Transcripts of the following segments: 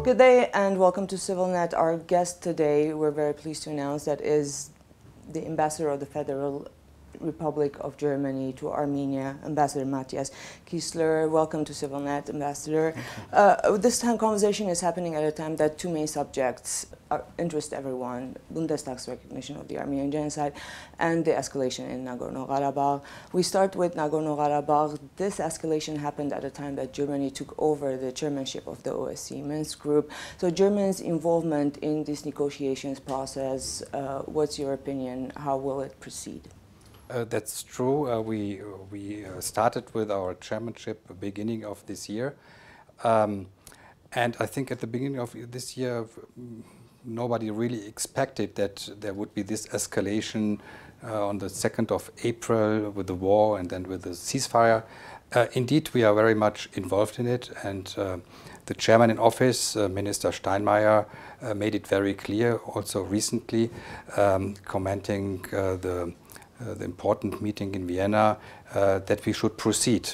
Good day and welcome to CivilNet. Our guest today, we're very pleased to announce, that is the Ambassador of the Federal Republic of Germany to Armenia, Ambassador Matthias Kiesler. Welcome to CivilNet, Ambassador. This conversation is happening at a time that two main subjects interest everyone: Bundestag's recognition of the Armenian Genocide and the escalation in Nagorno Karabakh. We start with Nagorno Karabakh. This escalation happened at a time that Germany took over the chairmanship of the OSCE Minsk group. So Germany's involvement in this negotiations process, what's your opinion? How will it proceed? That's true. We started with our chairmanship beginning of this year. And I think at the beginning of this year, nobody really expected that there would be this escalation on the 2nd of April with the war and then with the ceasefire. Indeed, we are very much involved in it. And the chairman in office, Minister Steinmeier, made it very clear also recently, commenting the important meeting in Vienna, that we should proceed.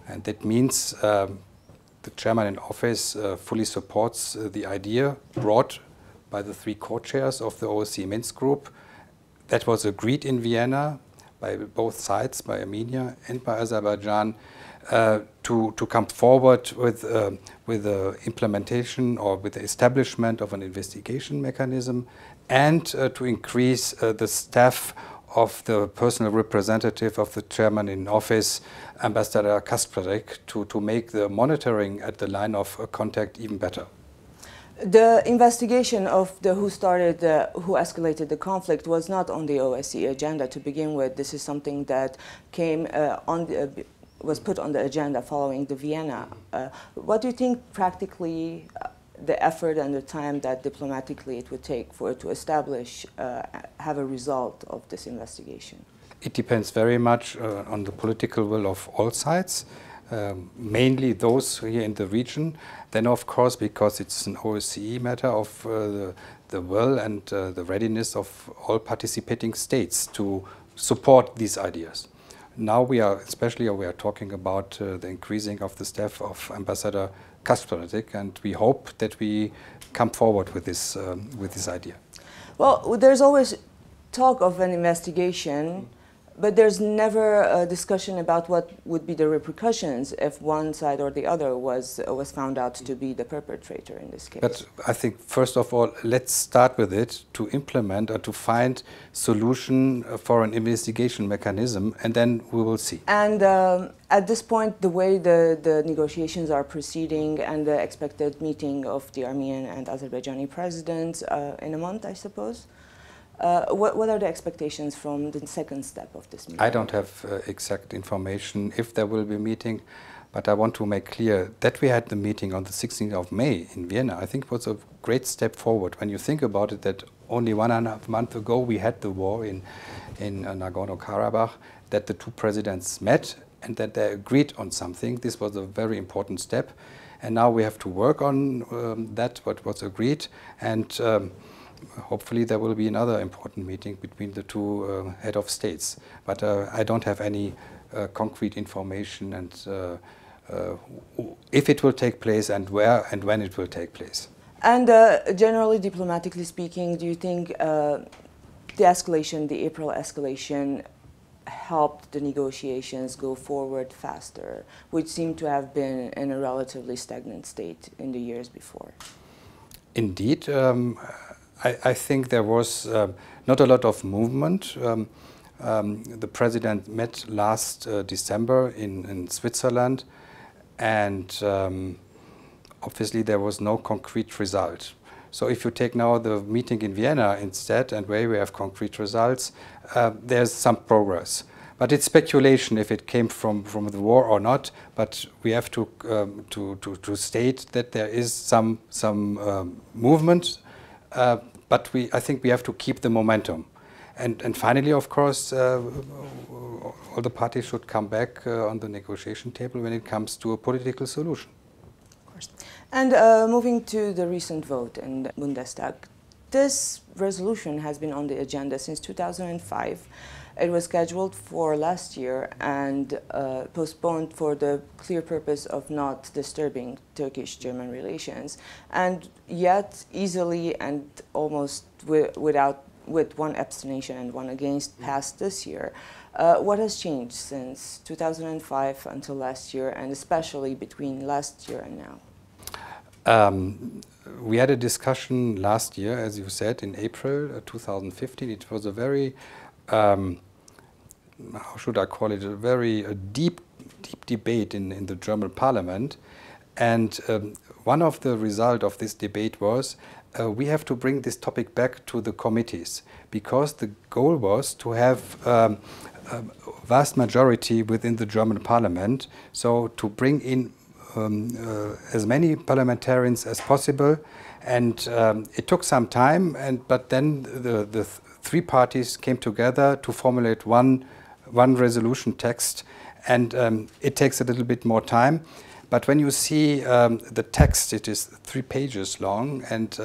And that means the chairman in office fully supports the idea brought by the three co-chairs of the OSCE Minsk group. That was agreed in Vienna by both sides, by Armenia and by Azerbaijan, to come forward with the implementation or with the establishment of an investigation mechanism and to increase the staff of the personal representative of the chairman in office, Ambassador Kiesler, to make the monitoring at the line of contact even better. The investigation of who escalated the conflict was not on the OSCE agenda to begin with. This is something that came was put on the agenda following the Vienna. What do you think practically the effort and the time that diplomatically it would take for it to establish, have a result of this investigation? It depends very much on the political will of all sides, mainly those here in the region. Then, of course, because it's an OSCE matter, of the will and the readiness of all participating states to support these ideas. Now we are talking about the increasing of the staff of Ambassador Kiesler, and we hope that we come forward with this idea. Well, there's always talk of an investigation, but there's never a discussion about what would be the repercussions if one side or the other was found out to be the perpetrator in this case. But I think, first of all, let's start with it to implement or to find solution for an investigation mechanism, and then we will see. And at this point, the way the negotiations are proceeding and the expected meeting of the Armenian and Azerbaijani presidents in a month, I suppose, what are the expectations from the second step of this meeting? I don't have exact information if there will be a meeting, but I want to make clear that we had the meeting on the 16th of May in Vienna. I think it was a great step forward. When you think about it, that only 1.5 months ago we had the war in Nagorno Karabakh, that the two presidents met and that they agreed on something. This was a very important step. And now we have to work on what was agreed. And hopefully there will be another important meeting between the two head of states. But I don't have any concrete information and if it will take place and where and when it will take place. And generally, diplomatically speaking, do you think the April escalation helped the negotiations go forward faster, which seem to have been in a relatively stagnant state in the years before? Indeed. I think there was not a lot of movement. The president met last December in Switzerland, and obviously there was no concrete result. So if you take now the meeting in Vienna instead, and where we have concrete results, there's some progress. But it's speculation if it came from the war or not. But we have to state that there is some movement. But I think we have to keep the momentum. And finally, of course, all the parties should come back on the negotiation table when it comes to a political solution. Of course. And moving to the recent vote in the Bundestag, this resolution has been on the agenda since 2005. It was scheduled for last year and postponed for the clear purpose of not disturbing Turkish-German relations, and yet easily and almost with one abstention and one against passed this year. What has changed since 2005 until last year, and especially between last year and now? We had a discussion last year, as you said, in April 2015. It was a very, how should I call it, a very deep debate in the German parliament. And one of the results of this debate was we have to bring this topic back to the committees, because the goal was to have a vast majority within the German parliament, so to bring in as many parliamentarians as possible. And it took some time, but then the three parties came together to formulate one resolution text, and it takes a little bit more time. But when you see the text, it is 3 pages long, and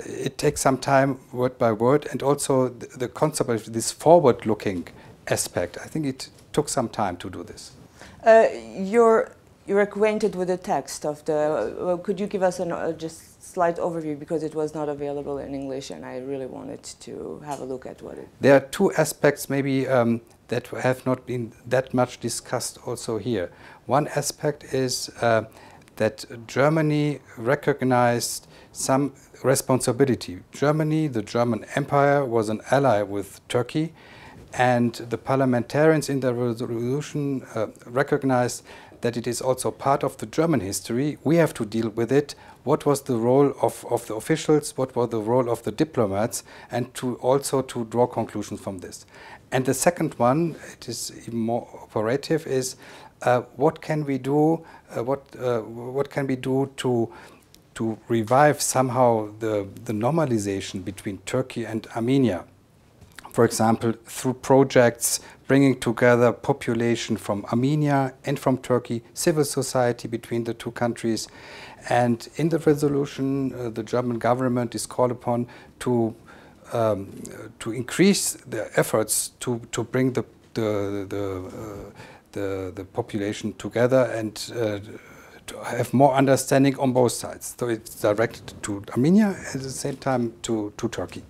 it takes some time, word by word, and also the concept of this forward-looking aspect. I think it took some time to do this. You're acquainted with the text of the. Could you give us a just slight overview, because it was not available in English, and I really wanted to have a look at what it. There are 2 aspects maybe that have not been that much discussed also here. One aspect is that Germany recognized some responsibility. Germany, the German Empire, was an ally with Turkey, and the parliamentarians in the resolution recognized that it is also part of the German history. We have to deal with it. What was the role of the officials? What was the role of the diplomats? And to also to draw conclusions from this. And the second one, it is even more operative, is what can we do? What can we do to revive somehow the normalization between Turkey and Armenia? For example, through projects bringing together population from Armenia and from Turkey, civil society between the 2 countries. And in the resolution, the German government is called upon to increase the efforts to bring the population together and to have more understanding on both sides. So it's directed to Armenia, at the same time to Turkey.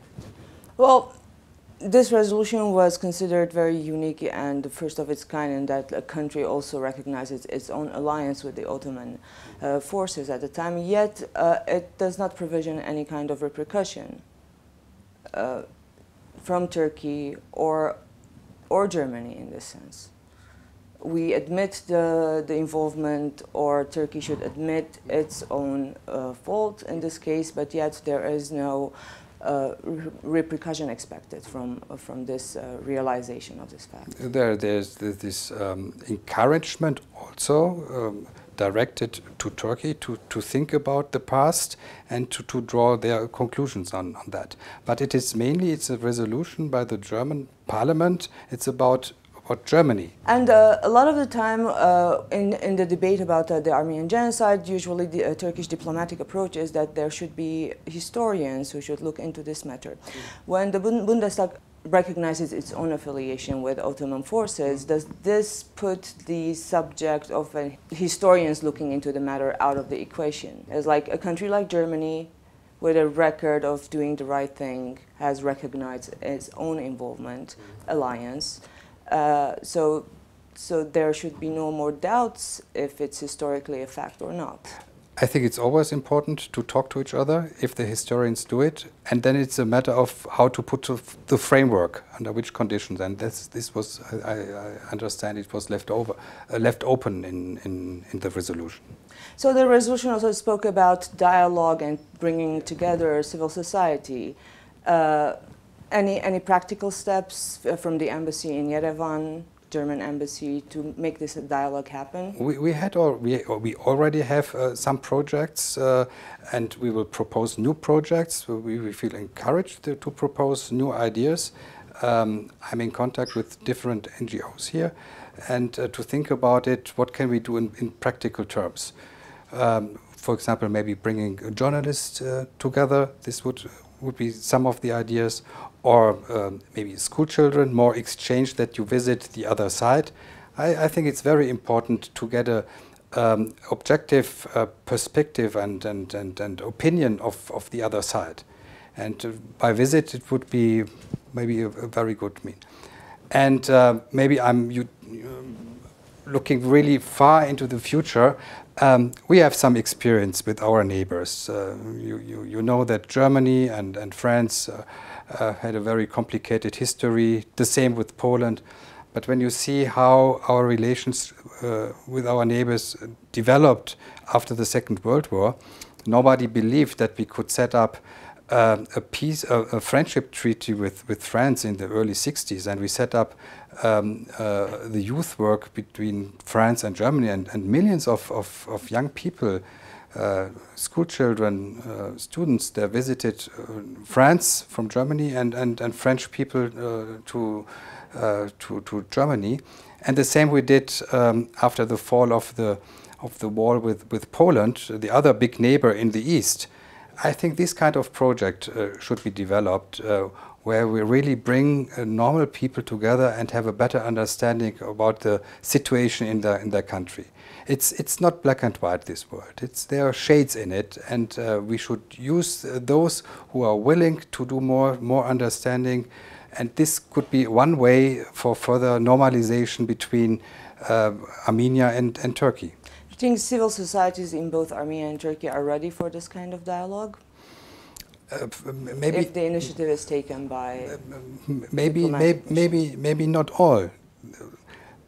Well, this resolution was considered very unique and the first of its kind, in that a country also recognizes its own alliance with the Ottoman forces at the time, yet it does not provision any kind of repercussion from Turkey or Germany in this sense. We admit the involvement, or Turkey should admit its own fault in this case, but yet there is no repercussion expected from this realization of this fact. There's this encouragement also directed to Turkey to think about the past and to draw their conclusions on that. But it is mainly, it's a resolution by the German parliament. It's about Germany. And a lot of the time in the debate about the Armenian Genocide, usually the Turkish diplomatic approach is that there should be historians who should look into this matter. When the Bundestag recognizes its own affiliation with Ottoman forces, does this put the subject of historians looking into the matter out of the equation? As like a country like Germany, with a record of doing the right thing, has recognized its own involvement, alliance. So there should be no more doubts if it's historically a fact or not. I think it's always important to talk to each other if the historians do it, and then it's a matter of how to put the framework under which conditions. And this was, I understand, it was left open in the resolution. So the resolution also spoke about dialogue and bringing together civil society. Any practical steps from the embassy in Yerevan, German embassy, to make this dialogue happen? We already have some projects, and we will propose new projects. We feel encouraged to propose new ideas. I'm in contact with different NGOs here, and to think about it, what can we do in practical terms? For example, maybe bringing journalists together. This would would be some of the ideas, or maybe school children, more exchange, that you visit the other side. I think it's very important to get a objective perspective and opinion of the other side. And by visit, it would be maybe a very good mean. And maybe I'm looking really far into the future. We have some experience with our neighbors. You know that Germany and France had a very complicated history, the same with Poland. But when you see how our relations with our neighbors developed after the Second World War, nobody believed that we could set up a friendship treaty with France in the early 60s, and we set up the youth work between France and Germany, and millions of young people, school children, students, they visited France from Germany, and French people to Germany. And the same we did after the fall of the wall with Poland, the other big neighbor in the east. I think this kind of project should be developed, where we really bring normal people together and have a better understanding about the situation in their country. It's not black and white, this world. There are shades in it, and we should use those who are willing to do more understanding. And this could be one way for further normalization between Armenia and Turkey. Do you think civil societies in both Armenia and Turkey are ready for this kind of dialogue? Maybe if the initiative is taken by maybe not all,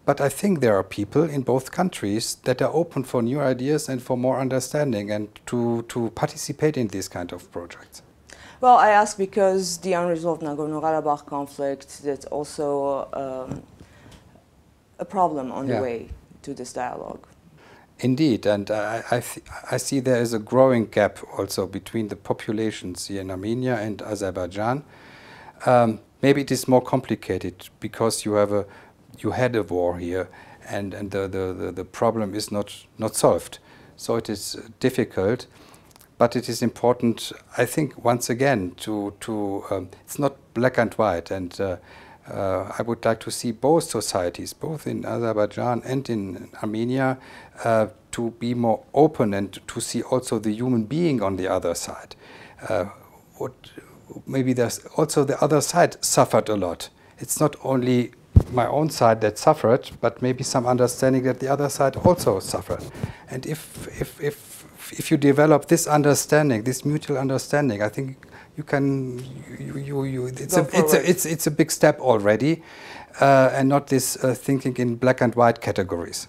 but I think there are people in both countries that are open for new ideas and for more understanding, and to participate in these kind of projects. Well, I ask because the unresolved Nagorno Karabakh conflict, that's also a problem on the way to this dialogue. Indeed, and I see there is a growing gap also between the populations here in Armenia and Azerbaijan. Maybe it is more complicated because you had a war here, and the problem is not solved. So it is difficult, but it is important, I think, once again, it's not black and white, and I would like to see both societies, both in Azerbaijan and in Armenia, to be more open and to see also the human being on the other side. Maybe there's also the other side suffered a lot. It's not only my own side that suffered, but maybe some understanding that the other side also suffered. And if you develop this understanding, this mutual understanding, I think you can. It's a big step already, and not this thinking in black and white categories.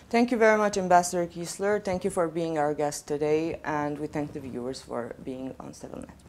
Thank you very much, Ambassador Kiesler. Thank you for being our guest today, and we thank the viewers for being on CivilNet.